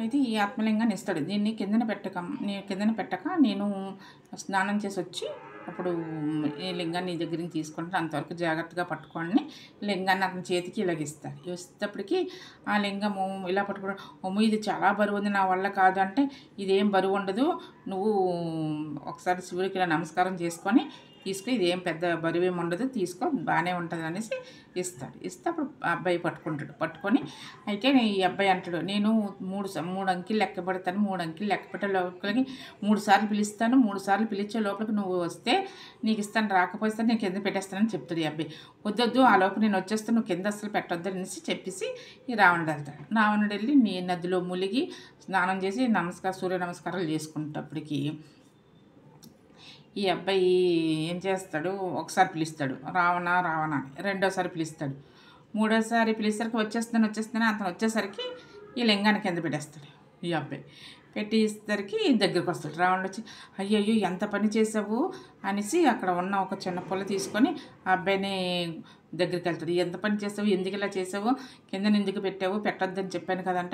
అయితే ఈ ఆత్మలింగాన్ని ఇస్తాడు. దీన్ని కిందన పెట్టక నేను స్నానం చేసి వచ్చి అప్పుడు ఈ లింగాన్ని నీ దగ్గర నుంచి తీసుకుంటాను, అంతవరకు జాగ్రత్తగా పట్టుకోండి. లింగాన్ని అతని చేతికి ఇలాగిస్తాడు. ఇస్తేప్పటికి ఆ లింగము ఇలా పట్టుకోవడం, అమ్మో ఇది చాలా బరువు ఉంది, నా వల్ల కాదు అంటే, ఇదేం బరువు ఉండదు, నువ్వు ఒకసారి శివుడికి ఇలా నమస్కారం చేసుకొని తీసుకో, ఇదేం పెద్ద బరువేం ఉండదు, తీసుకో బాగానే ఉంటుంది అనేసి ఇస్తాడు. ఇస్తే అప్పుడు అబ్బాయి పట్టుకుంటాడు. పట్టుకొని అయితే ఈ అబ్బాయి అంటాడు, నేను మూడు అంకెలు లెక్క పెడతాను, 3 అంకెలు లెక్క పెట్టే లోపలికి 3 సార్లు పిలుస్తాను, 3 సార్లు పిలిచే లోపలికి నువ్వు వస్తే నీకు ఇస్తాను, రాకపోతే నేను కింద పెట్టేస్తానని చెప్తాడు ఈ అబ్బాయి. వద్దొద్దు ఆ లోపు నేను వచ్చేస్తాను, నువ్వు కింద అసలు పెట్టొద్దు అనేసి చెప్పేసి ఈ రావణుడు వెళ్తాడు. రావణుడు వెళ్ళి నదిలో మునిగి స్నానం చేసి సూర్య నమస్కారాలు చేసుకుంటప్పటికి ఈ అబ్బాయి ఏం చేస్తాడు, ఒకసారి పిలుస్తాడు రావణ రావణ అని, రెండోసారి పిలుస్తాడు, మూడోసారి పిలిచేసరికి వచ్చేస్తాను అతను వచ్చేసరికి ఈ లింగాన్ని కింద పెట్టేస్తాడు. ఈ అబ్బాయి పెట్టేసరికి దగ్గరికి వస్తాడు. రావణుడు వచ్చి అయ్యయ్యో ఎంత పని చేసావు అనేసి అక్కడ ఉన్న ఒక చిన్న పుల్ల తీసుకొని ఆ అబ్బాయిని దగ్గరికి వెళ్తాడు. ఎంత పని చేసావు, ఎందుకు ఇలా చేసావు, కింద ఎందుకు పెట్టావు, పెట్టొద్దని చెప్పాను కదంటే